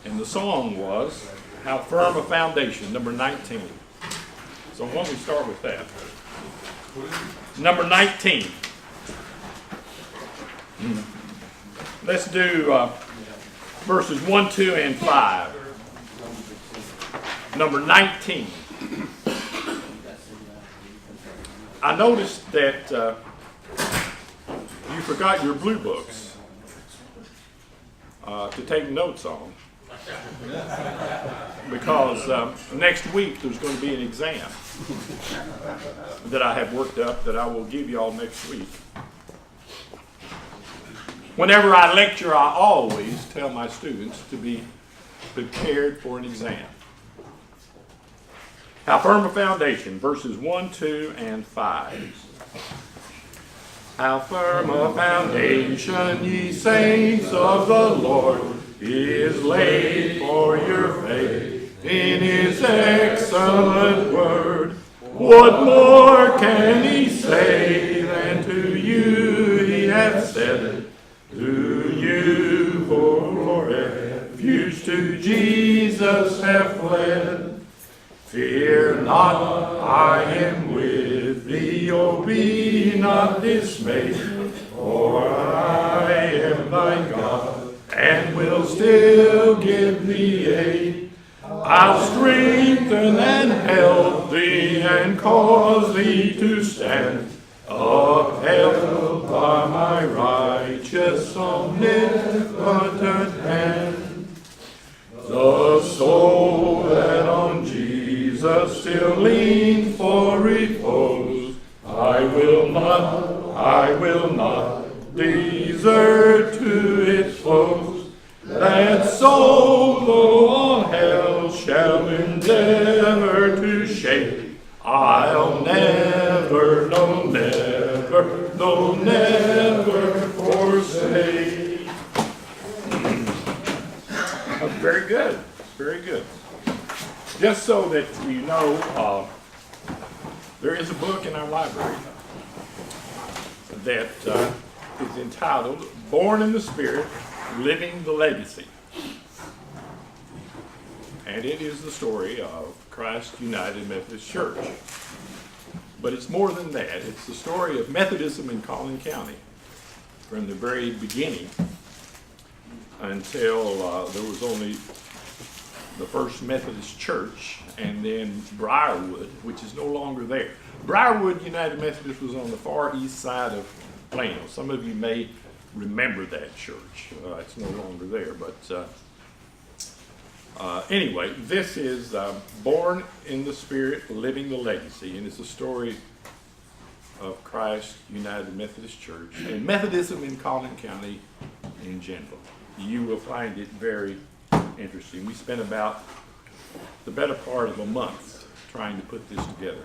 And the song was How Firm a Foundation, number 19. So why don't we start with that? Number 19. Let's do verses 1, 2, and 5. Number 19. I noticed that you forgot your blue books to take notes on, because next week there's going to be an exam that I have worked up that I will give you all next week. Whenever I lecture, I always tell my students to be prepared for an exam. How firm a foundation, verses 1, 2, and 5. How firm a foundation, ye saints of the Lord, is laid for your faith in his excellent word. What more can he say than to you he hath said? To you for refuge to Jesus have fled. Fear not, I am with thee, O be not dismayed, for I am thy God, and will still give thee aid. I'll strengthen and help thee, and cause thee to stand, upheld by my righteous omnipotent hand. The soul that on Jesus still leans for repose, I will not desert to its foes. That soul, though all hell shall endeavor to shake, I'll never, no never, no never forsake. Very good, very good. Just so that you know, there is a book in our library that is entitled Born in the Spirit, Living the Legacy. And it is the story of Christ United Methodist Church. But it's more than that. It's the story of Methodism in Collin County from the very beginning until there was only the First Methodist Church, and then Briarwood, which is no longer there. Briarwood United Methodist was on the far east side of Plano. Some of you may remember that church. It's no longer there, but anyway, this is Born in the Spirit, Living the Legacy, and it's a story of Christ United Methodist Church and Methodism in Collin County in general. You will find it very interesting. We spent about the better part of a month trying to put this together.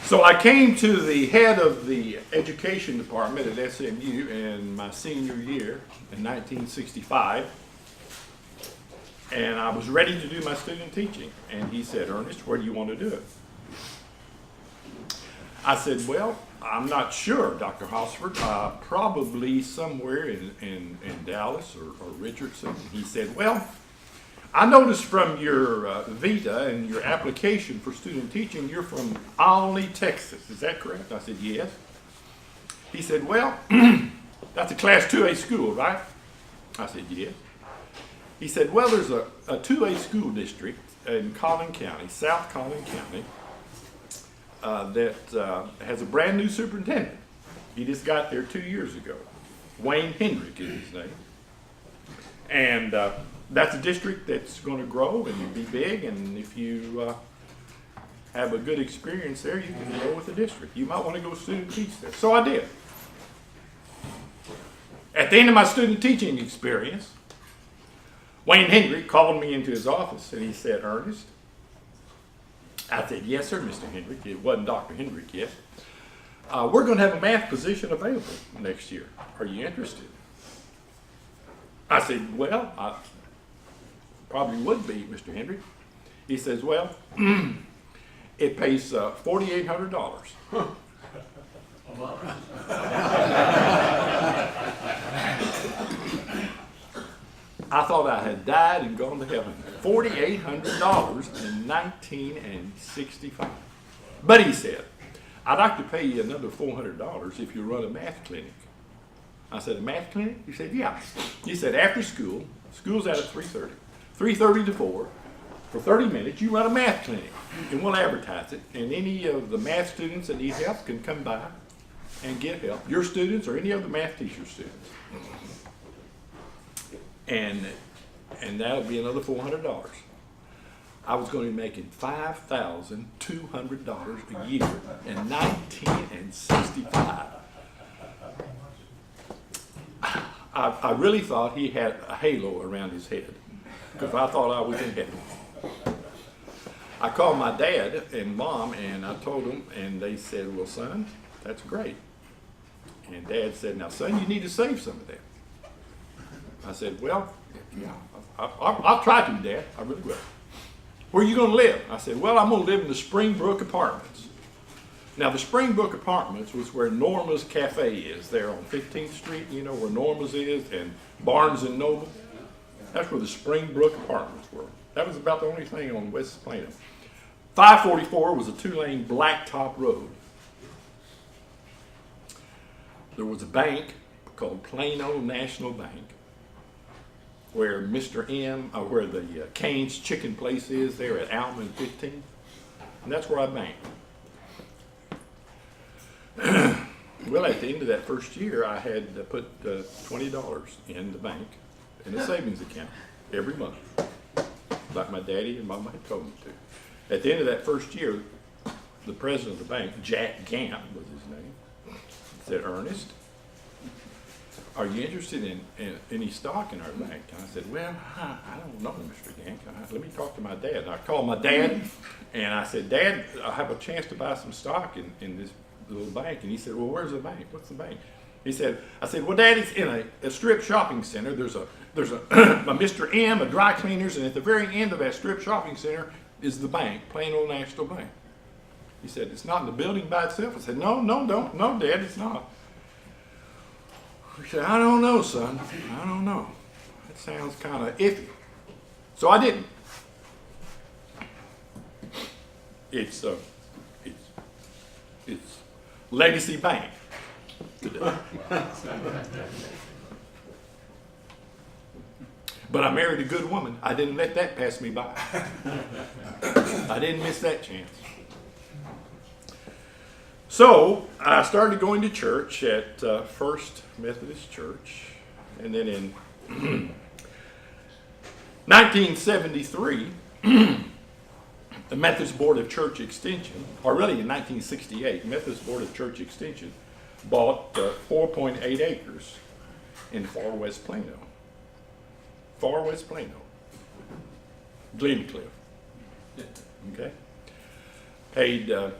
So I came to the head of the education department at SMU in my senior year in 1965, and I was ready to do my student teaching. And he said, "Ernest, where do you want to do it?" I said, "Well, I'm not sure, Dr. Hosford, probably somewhere in Dallas or Richardson." He said, "Well, I noticed from your vita and your application for student teaching, you're from Olney, Texas. Is that correct?" I said, "Yes." He said, "Well, that's a Class 2A school, right?" I said, "Yes." He said, "Well, there's a 2A school district in Collin County, South Collin County, that has a brand new superintendent. He just got there 2 years ago. Wayne Hendrick is his name. And that's a district that's going to grow and be big, and if you have a good experience there, you can grow with the district. You might want to go student teach there." So I did. At the end of my student teaching experience, Wayne Hendrick called me into his office and he said, "Ernest," I said, "Yes, sir, Mr. Hendrick." It wasn't Dr. Hendrick yet. "We're going to have a math position available next year. Are you interested?" I said, "Well, I probably would be, Mr. Hendrick." He says, "Well, it pays $4,800. thought I had died and gone to heaven. $4,800 in 1965. But he said, I'd like to pay you another $400 if you run a math clinic. I said, a math clinic? He said, yeah. He said, after school, school's out at 3:30. 3:30 to 4, for 30 minutes, you run a math clinic. And we'll advertise it. And any of the math students that need help can come by and get help. Your students or any other math teacher students. And that'll be another $400. I was going to be making $5,200 a year in 1965. I really thought he had a halo around his head because I thought I was in heaven. I called my dad and mom and I told them, and they said, well, son, that's great. And Dad said, now, son, you need to save some of that. I said, well, yeah, I'll try to, Dad. I really will. Where are you going to live? I said, well, I'm going to live in the Springbrook Apartments. Now, the Springbrook Apartments was where Norma's Cafe is, there on 15th Street, you know where Norma's is, and Barnes and Noble. That's where the Springbrook Apartments were. That was about the only thing on West Plano. 544 was a 2-lane blacktop road. There was a bank called Plano National Bank, where Mr. M, where the Cane's Chicken Place is, there at Alma and 15. And that's where I banked. Well, at the end of that first year, I had to put $20 in the bank in a savings account every month, like my daddy and mama had told me to. At the end of that first year, the president of the bank, Jack Gamp was his name, said, Ernest, are you interested in any stock in our bank? And I said, well, I don't know, Mr. Gamp. Let me talk to my dad. And I called my dad, and I said, Dad, I have a chance to buy some stock in this little bank. And he said, well, where's the bank? What's the bank? I said, well, Dad, it's in a strip shopping center. There's a Mr. M, a dry cleaners, and at the very end of that strip shopping center is the bank, Plano National Bank. He said, it's not in the building by itself. I said, no, Dad, it's not. He said, I don't know, son. I don't know. That sounds kind of iffy. So I didn't. It's Legacy Bank today. But I married a good woman. I didn't let that pass me by. I didn't miss that chance. So I started going to church at First Methodist Church, and then in 1973, the Methodist Board of Church Extension, or really in 1968, Methodist Board of Church Extension bought 4.8 acres in far West Plano. Far West Plano. Glencliff. Okay? Paid a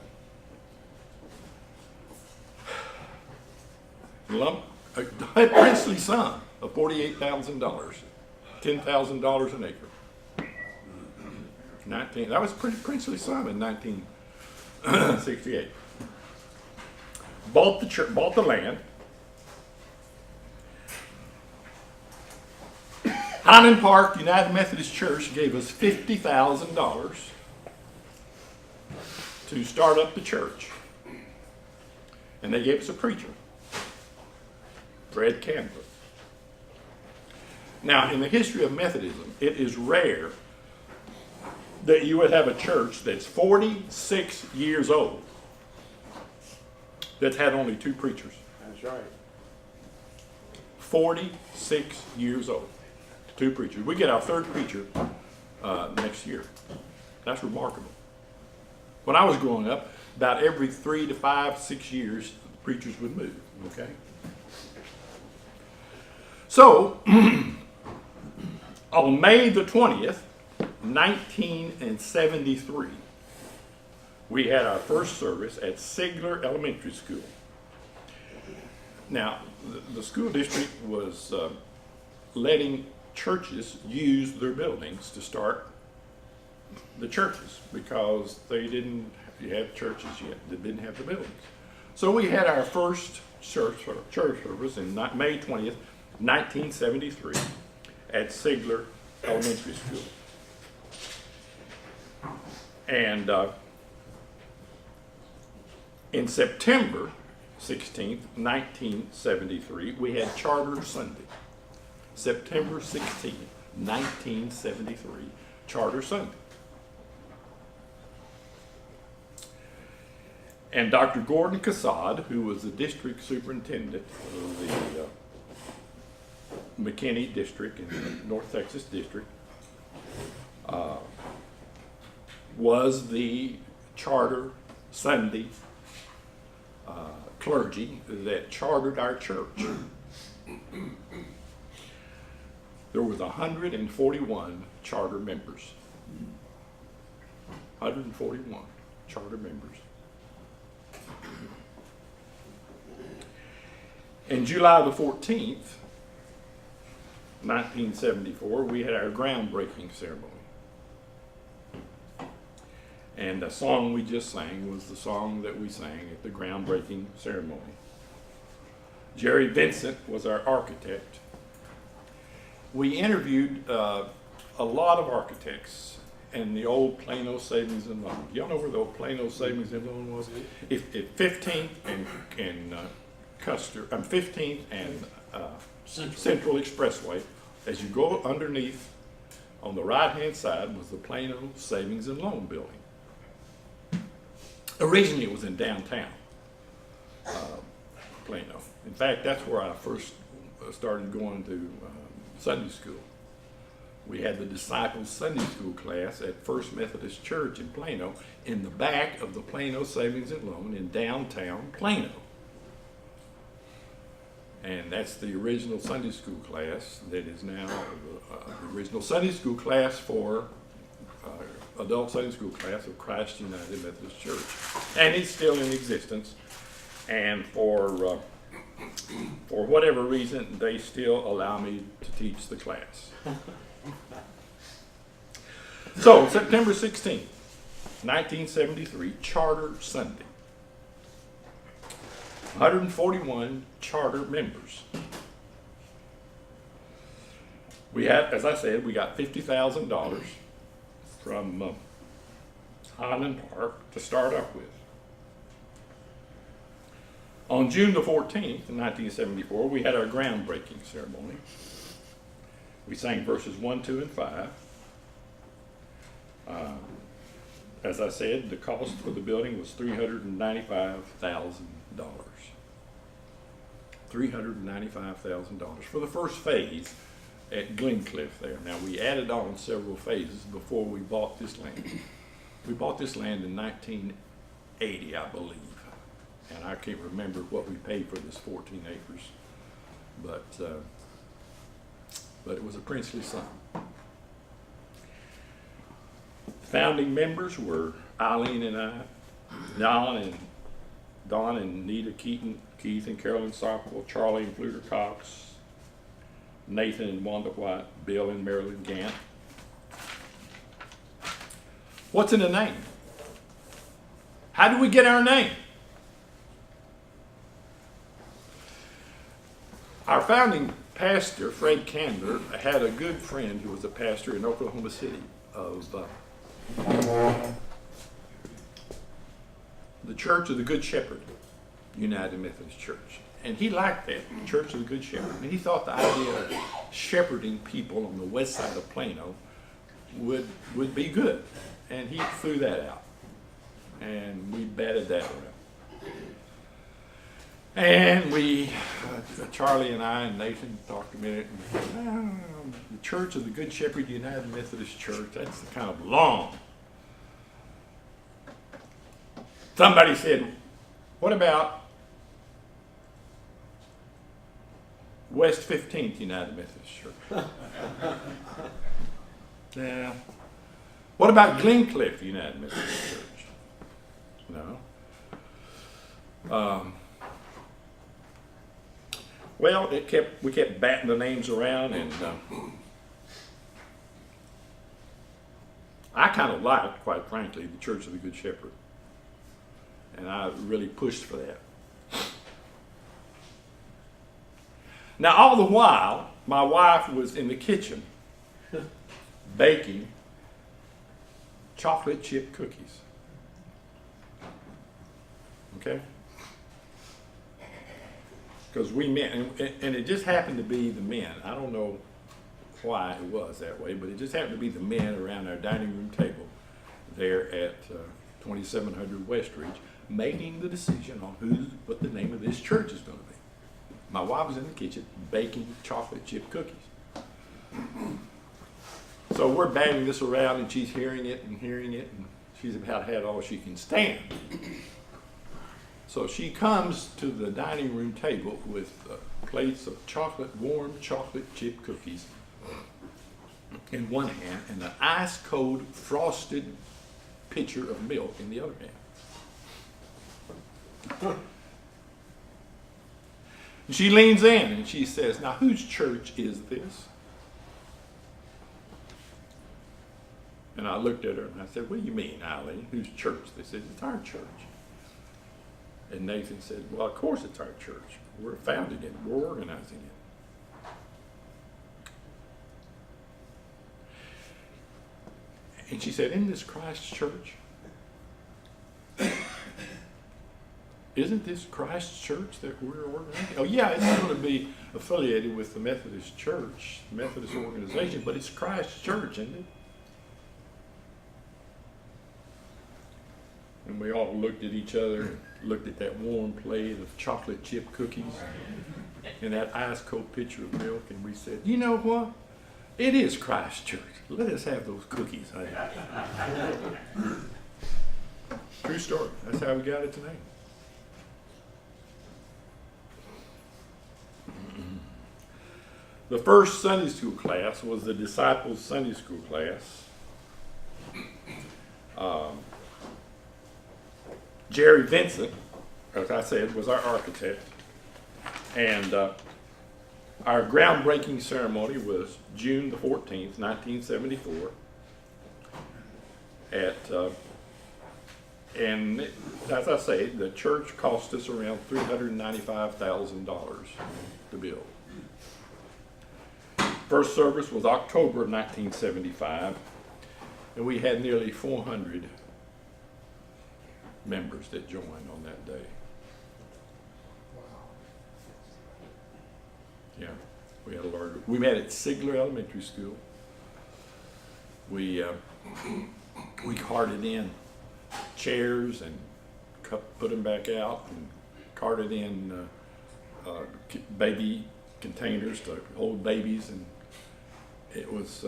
princely sum of $48,000, $10,000 an acre. That was a pretty princely sum in 1968. Bought the land. Highland Park United Methodist Church gave us $50,000 to start up the church. And they gave us a preacher, Fred Cantor. Now, in the history of Methodism, it is rare that you would have a church that's 46 years old that's had only 2 preachers. That's right. 46 years old. 2 preachers. We get our 3rd preacher next year. That's remarkable. When I was growing up, about every 3 to 5, 6 years, preachers would move. Okay? So, on May the 20th, 1973, we had our first service at Sigler Elementary School. Now, the school district was letting churches use their buildings to start the churches because they didn't have churches yet. They didn't have the buildings. So we had our first church service in May 20th, 1973. at Sigler Elementary School. And in September 16th, 1973, we had Charter Sunday. September 16th, 1973, Charter Sunday. And Dr. Gordon Cassad, who was the district superintendent of the McKinney district in the North Texas district, was the Charter Sunday clergy that chartered our church. There was 141 charter members. 141 charter members. In July the 14th, 1974, we had our groundbreaking ceremony. And the song we just sang was the song that we sang at the groundbreaking ceremony. Jerry Vincent was our architect. We interviewed a lot of architects in the old Plano Savings and Loan. Y'all know where the old Plano Savings and Loan was? If 15th and Custer, 15th and Central Expressway, as you go underneath, on the right-hand side was the Plano Savings and Loan Building. Originally, it was in downtown Plano. In fact, that's where I first started going to Sunday school. We had the Disciples Sunday School class at First Methodist Church in Plano, in the back of the Plano Savings and Loan in downtown Plano. And that's the original Sunday school class that is now the original Sunday school class for adult Sunday school class of Christ United Methodist Church. And it's still in existence. And for whatever reason, they still allow me to teach the class. So, September 16th, 1973, Charter Sunday. 141 charter members. We had, as I said, we got $50,000 from Highland Park to start up with. On June the 14th, 1974, we had our groundbreaking ceremony. We sang verses 1, 2, and 5. As I said, the cost for the building was $395,000. $395,000 for the first phase at Glencliff there. Now, we added on several phases before we bought this land. We bought this land in 1980, I believe. And I can't remember what we paid for this 14 acres. But it was a princely sum. Founding members were Eileen and I, Don and Nita Keaton, Keith and Carolyn Sockwell, Charlie and Fluter Cox, Nathan and Wanda White, Bill and Marilyn Gant. What's in a name? How do we get our name? Our founding pastor, Fred Candler, had a good friend who was a pastor in Oklahoma City of the Church of the Good Shepherd, United Methodist Church. And he liked that, the Church of the Good Shepherd. And he thought the idea of shepherding people on the west side of Plano would be good. And he threw that out. And we batted that around. And we, Charlie and I and Nathan talked a minute, and the Church of the Good Shepherd United Methodist Church, that's kind of long. Somebody said, what about West 15th United Methodist Church? Yeah. What about Glencliff United Methodist Church? No. Well, we kept batting the names around, and I kind of liked, quite frankly, the Church of the Good Shepherd, and I really pushed for that. Now, all the while, my wife was in the kitchen baking chocolate chip cookies. Okay? Because we men, and it just happened to be the men. I don't know why it was that way, but it just happened to be the men around our dining room table there at 2700 West Ridge making the decision on what the name of this church is going to be. My wife was in the kitchen baking chocolate chip cookies. So we're batting this around, and she's hearing it, and she's about had all she can stand. So she comes to the dining room table with plates of warm chocolate chip cookies in one hand and an ice cold frosted pitcher of milk in the other hand. And she leans in and she says, "Now, whose church is this?" And I looked at her and I said, "What do you mean, Eileen? Whose church this is?" "It's our church." And Nathan said, "Well, of course it's our church. We're founding it. We're organizing it." And she said, "Isn't this Christ's church? Isn't this Christ's church that we're organizing?" "Oh, yeah, it's going to be affiliated with the Methodist Church, Methodist organization, but it's Christ's church, isn't it?" And we all looked at each other and looked at that warm plate of chocolate chip cookies and that ice cold pitcher of milk, and we said, "You know what? It is Christ's church. Let us have those cookies." True story. That's how we got it tonight. The first Sunday school class was the Disciples Sunday school class. Jerry Vincent, as I said, was our architect. And our groundbreaking ceremony was June the 14th, 1974. And as I say, the church cost us around $395,000 to build. First service was October of 1975, and we had nearly 400 members that joined on that day. Yeah, we had a large. We met at Sigler Elementary School. We carted in chairs and put them back out, and carted in baby containers to hold babies, and it was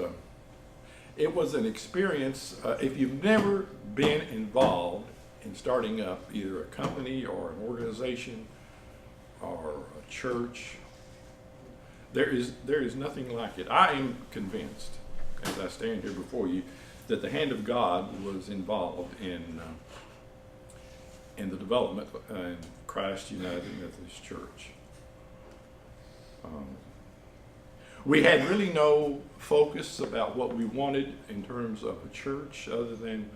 an experience. If you've never been involved in starting up either a company or an organization or a church, there is nothing like it. I am convinced, as I stand here before you, that the hand of God was involved in the development in Christ United Methodist Church. We had really no focus about what we wanted in terms of a church, other than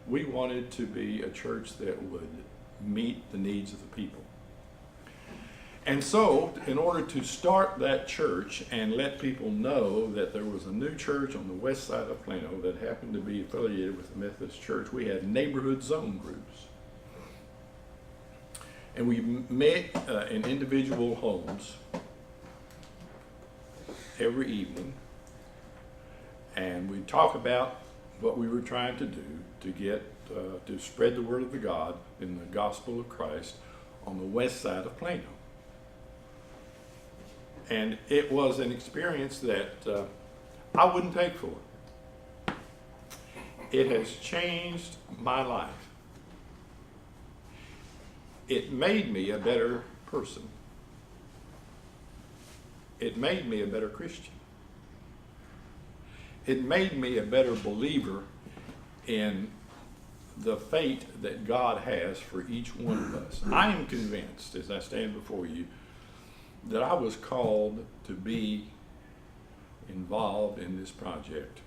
we wanted to be a church that would meet the needs of the people. And so, in order to start that church and let people know that there was a new church on the west side of Plano that happened to be affiliated with the Methodist Church, we had neighborhood zone groups. And we met in individual homes every evening, and we'd talk about what we were trying to do to get to spread the word of the God in the gospel of Christ on the west side of Plano. And it was an experience that I wouldn't take for it. It has changed my life. It made me a better person. It made me a better Christian. It made me a better believer in the fate that God has for each one of us. I am convinced, as I stand before you, that I was called to be involved in this project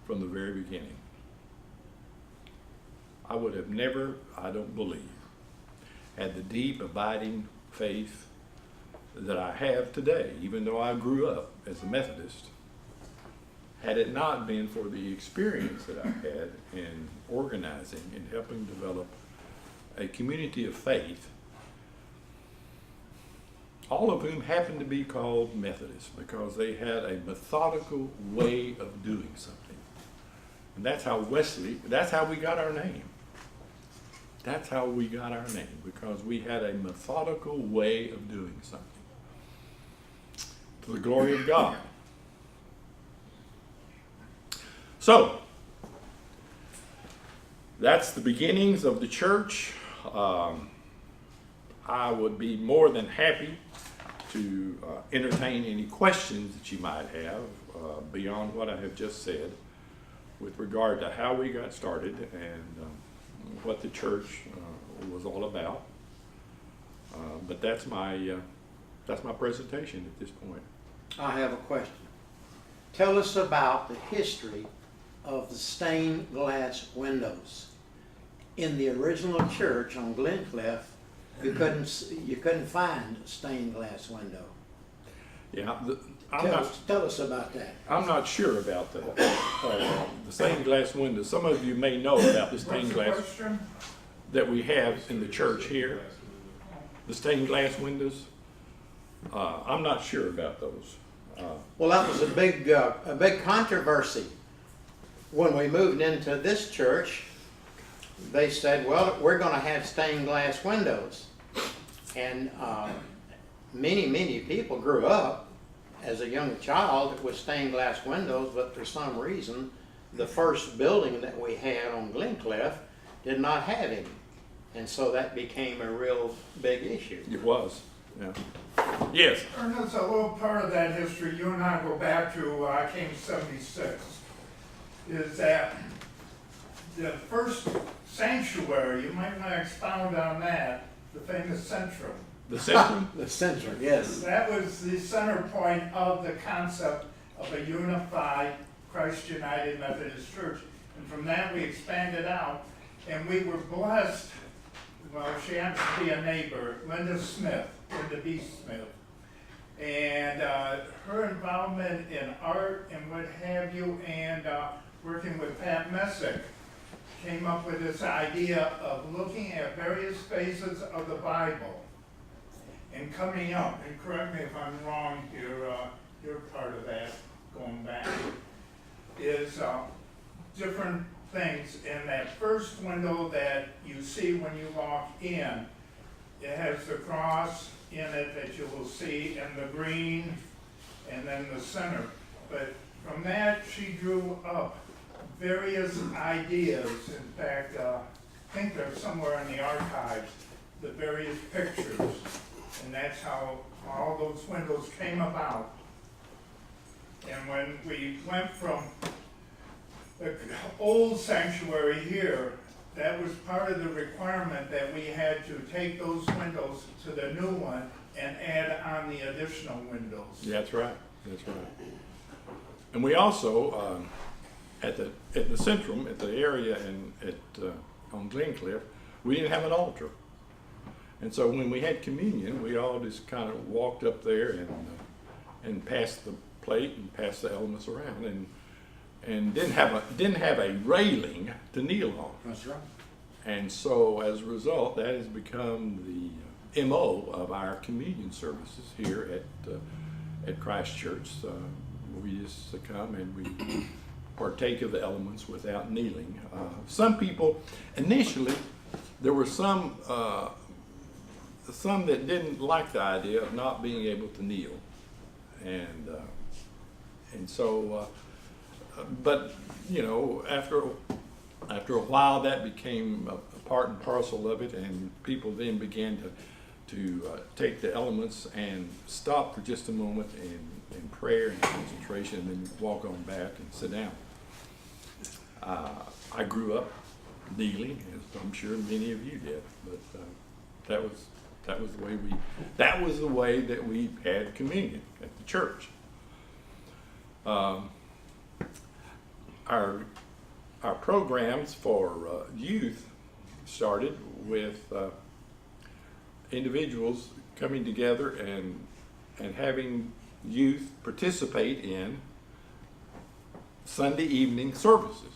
from the very beginning. I would have never, I don't believe, had the deep, abiding faith that I have today, even though I grew up as a Methodist, had it not been for the experience that I had in organizing and helping develop a community of faith, all of whom happened to be called Methodists because they had a methodical way of doing something. And that's how we got our name. That's how we got our name, because we had a methodical way of doing something to the glory of God. So, that's the beginnings of the church. I would be more than happy to entertain any questions that you might have beyond what I have just said with regard to how we got started and what the church was all about. But that's my presentation at this point. I have a question. Tell us about the history of the stained glass windows. In the original church on Glencliff, you couldn't find a stained glass window. Yeah, Tell us about that. I'm not sure about that. The stained glass windows. Some of you may know about the stained glass that we have in the church here. The stained glass windows. I'm not sure about those. Well, that was a big controversy. When we moved into this church, they said, well, we're going to have stained glass windows. And many people grew up as a young child with stained glass windows, but for some reason, the first building that we had on Glencliff did not have any. And so that became a real big issue. It was, yeah. Yes? Ernest, a little part of that history, you and I go back to, I came 76, is that the first sanctuary, you might want to expound on that, the famous Centrum. The Centrum? The Centrum, yes. That was the center point of the concept of a unified Christ United Methodist Church. And from that we expanded out, and we were blessed. Well, she happens to be a neighbor, Linda B. Smith. And her involvement in art and what have you, and working with Pat Messick, came up with this idea of looking at various phases of the Bible and coming up, and correct me if I'm wrong here, you're part of that, going back, is different things. In that first window that you see when you walk in, it has the cross in it that you will see, and the green, and then the center. But from that, she drew up various ideas. In fact, I think they're somewhere in the archives, the various pictures. And that's how all those windows came about. And when we went from the old sanctuary here, that was part of the requirement that we had to take those windows to the new one and add on the additional windows. Yeah, that's right. That's right. And we also, at the Centrum, at the area on Glencliff, we didn't have an altar. And so when we had communion, we all just kind of walked up there and passed the plate and passed the elements around, and didn't have a railing to kneel on. That's right. And so as a result, that has become the MO of our communion services here at Christ Church. We just come and we partake of the elements without kneeling. Some people, initially, there were some that didn't like the idea of not being able to kneel, and so, but you know, after a while, that became a part and parcel of it, and people then began to take the elements and stop for just a moment in prayer and concentration, and then walk on back and sit down. I grew up kneeling, as I'm sure many of you did, but that was the way that we had communion at the church. Our programs for youth started with individuals coming together and and having youth participate in Sunday evening services.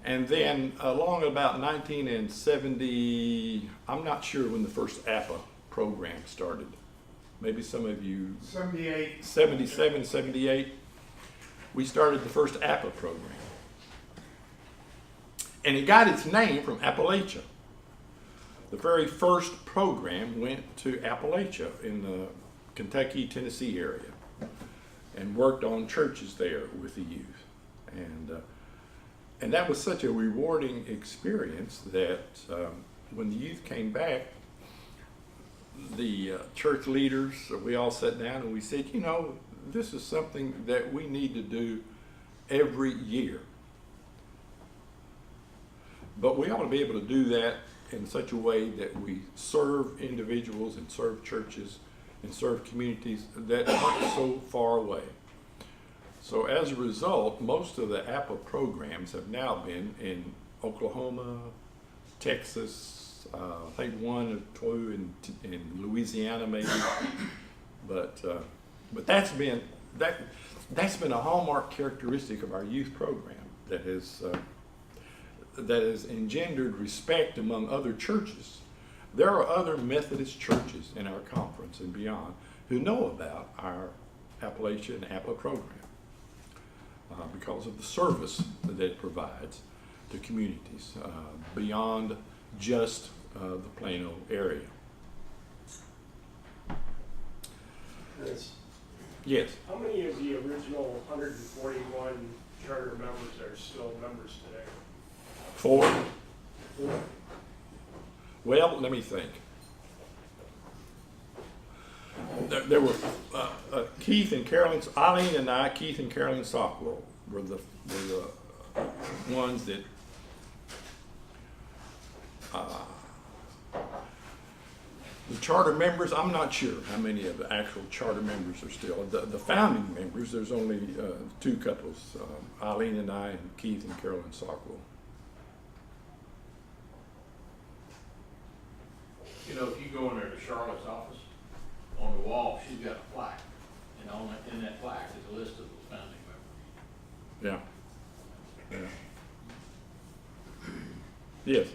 And then along about 1970, I'm not sure when the first APA program started. Maybe some of you, 78. 77, 78, we started the first APA program. And it got its name from Appalachia. The very first program went to Appalachia in the Kentucky, Tennessee area and worked on churches there with the youth. And that was such a rewarding experience that when the youth came back, the church leaders, we all sat down and we said, you know, this is something that we need to do every year. But we ought to be able to do that in such a way that we serve individuals and serve churches and serve communities that aren't so far away. So as a result, most of the APA programs have now been in Oklahoma, Texas, I think one or two in Louisiana maybe. But that's been a hallmark characteristic of our youth program that has engendered respect among other churches. There are other Methodist churches in our conference and beyond who know about our Appalachia and APA program because of the service that it provides to communities beyond just the Plano area. Yes. How many of the original 141 charter members are still members today? 4. 4. Well, let me think. There were Keith and Carolyn, Eileen and I, Keith and Carolyn Sockwell were the ones that the charter members. I'm not sure how many of the actual charter members are still. The founding members, there's only 2 couples, Eileen and I, and Keith and Carolyn Sockwell. You know, if you go in there to Charlotte's office, on the wall, she's got a plaque, and in that plaque is a list of those founding members. Yeah. Yes.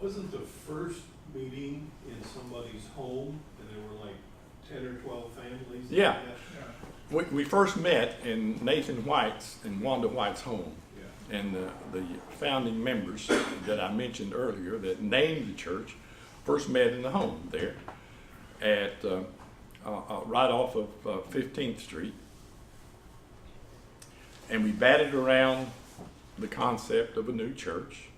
Wasn't the first meeting in somebody's home, and there were like 10 or 12 families? Yeah. We first met in Nathan White's and Wanda White's home. Yeah. And the founding members that I mentioned earlier that named the church first met in the home there at right off of 15th Street. And we batted around the concept of a new church.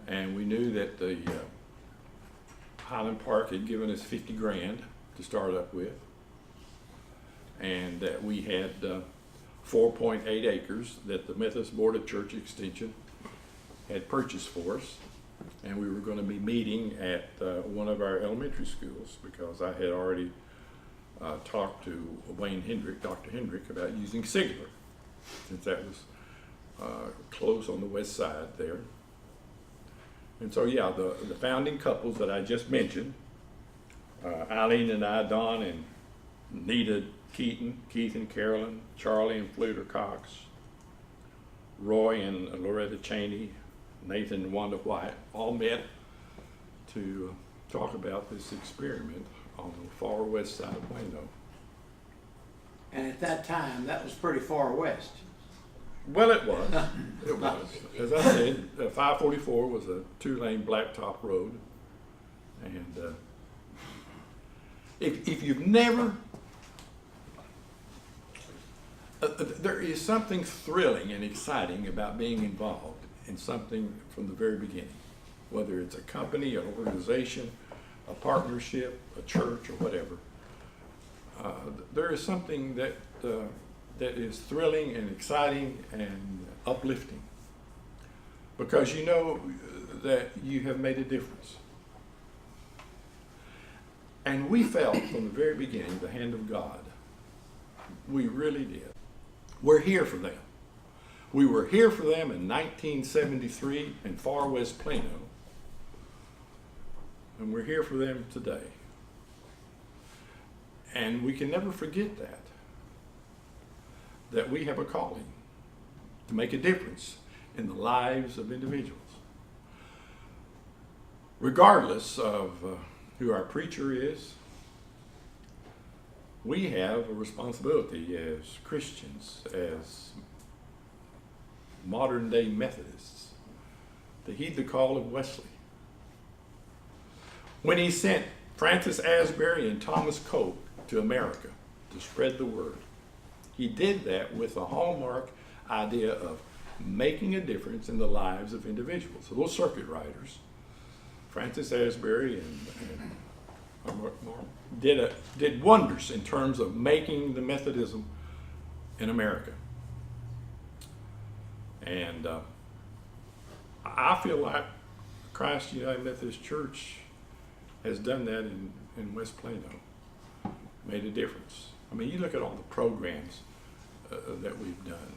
And we knew that the Highland Park had given us 50 grand to start up with. And that we had 4.8 acres that the Methodist Board of Church Extension had purchased for us. And we were going to be meeting at one of our elementary schools because I had already talked to Wayne Hendrick, Dr. Hendrick, about using Sigler, since that was close on the west side there. And so, yeah, the founding couples that I just mentioned, Eileen and I, Don and Nita Keaton, Keith and Carolyn, Charlie and Fluter Cox, Roy and Loretta Cheney, Nathan and Wanda White, all met to talk about this experiment on the far west side of Plano. And at that time, that was pretty far west. Well, it was. It was. As I said, 544 was a 2-lane blacktop road. And if you've never, there is something thrilling and exciting about being involved in something from the very beginning, whether it's a company, an organization, a partnership, a church, or whatever. There is something that is thrilling and exciting and uplifting because you know that you have made a difference. And we felt from the very beginning the hand of God. We really did. We're here for them. We were here for them in 1973 in far west Plano, and we're here for them today. And we can never forget that we have a calling to make a difference in the lives of individuals. Regardless of who our preacher is, we have a responsibility as Christians, as modern day Methodists, to heed the call of Wesley. When he sent Francis Asbury and Thomas Coke to America to spread the word, he did that with a hallmark idea of making a difference in the lives of individuals. So those circuit riders, Francis Asbury and did wonders in terms of making the Methodism in America. And I feel like Christ United Methodist Church has done that in West Plano, made a difference. I mean, you look at all the programs that we've done.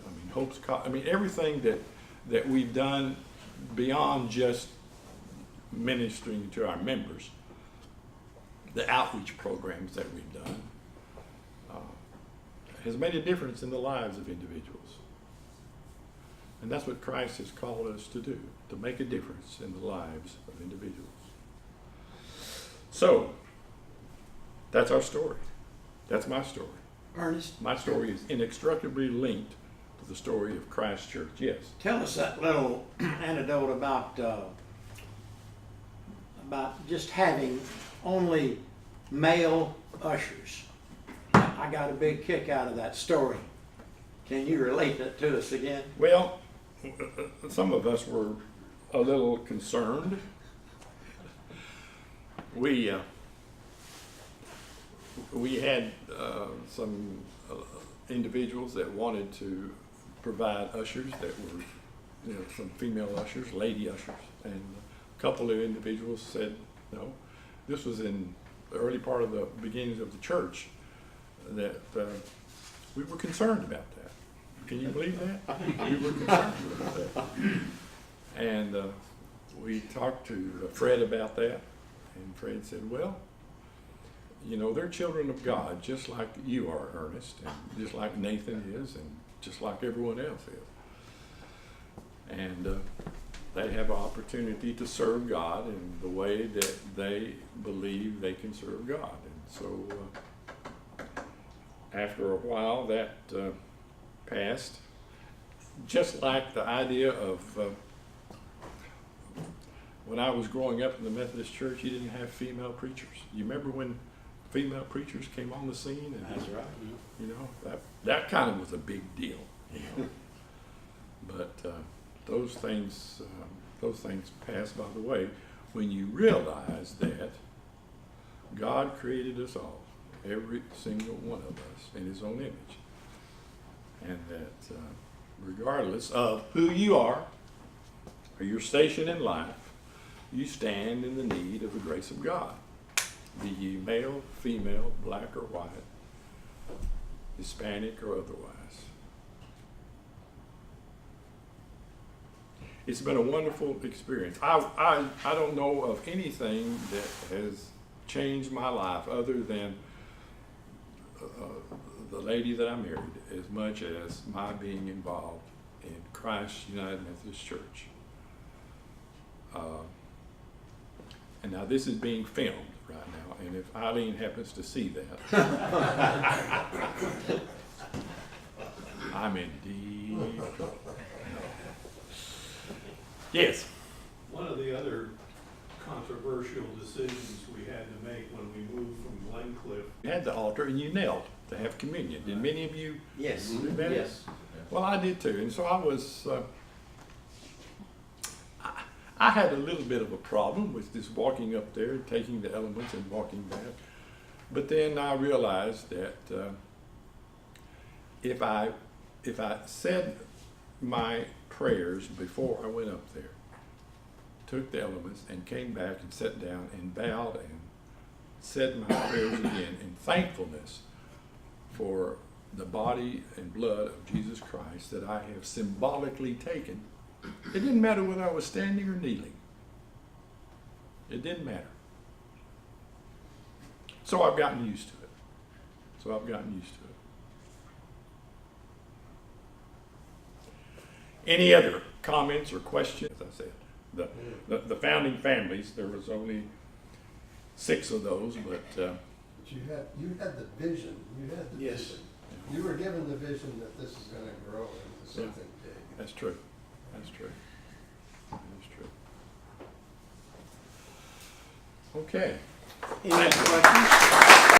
I mean, everything that we've done beyond just ministering to our members, the outreach programs that we've done, has made a difference in the lives of individuals. And that's what Christ has called us to do, to make a difference in the lives of individuals. So, that's our story. That's my story. Ernest, My story is inextricably linked to the story of Christ Church. Yes. tell us that little anecdote about just having only male ushers. I got a big kick out of that story. Can you relate that to us again? Well, some of us were a little concerned. We had some individuals that wanted to provide ushers that were, some female ushers, lady ushers, and a couple of individuals said no. This was in the early part of the beginnings of the church, that we were concerned about that. Can you believe that? We were concerned about that. And we talked to Fred about that, and Fred said, well, they're children of God, just like you are, Ernest, and just like Nathan is, and just like everyone else is. And they have an opportunity to serve God in the way that they believe they can serve God. And so after a while, that passed. Just like the idea of when I was growing up in the Methodist Church, you didn't have female preachers. You remember when female preachers came on the scene? And That's right. That kind of was a big deal. But those things pass by the way when you realize that God created us all, every single one of us, in His own image, and that regardless of who you are or your station in life, you stand in the need of the grace of God, be ye male, female, black or white, Hispanic or otherwise. It's been a wonderful experience. I don't know of anything that has changed my life other than the lady that I married, as much as my being involved in Christ United Methodist Church. And now this is being filmed right now, and if Eileen happens to see that, I'm in deep trouble. Yes. One of the other controversial decisions we had to make when we moved from Glencliff. You had the altar and you knelt to have communion. Did many of you Yes. do that? Yes. Well, I did too, and so I was. I had a little bit of a problem with just walking up there, taking the elements and walking back. But then I realized that if I said my prayers before I went up there, took the elements and came back and sat down and bowed and said my prayers again in thankfulness for the body and blood of Jesus Christ that I have symbolically taken, it didn't matter whether I was standing or kneeling. It didn't matter. So I've gotten used to it. So I've gotten used to it. Any other comments or questions? As I said, the founding families, there was only 6 of those, but But you had the vision, you had the Yes. vision. You were given the vision that this is gonna grow into something big. that's true. That's true. That's true. Okay. Any other questions?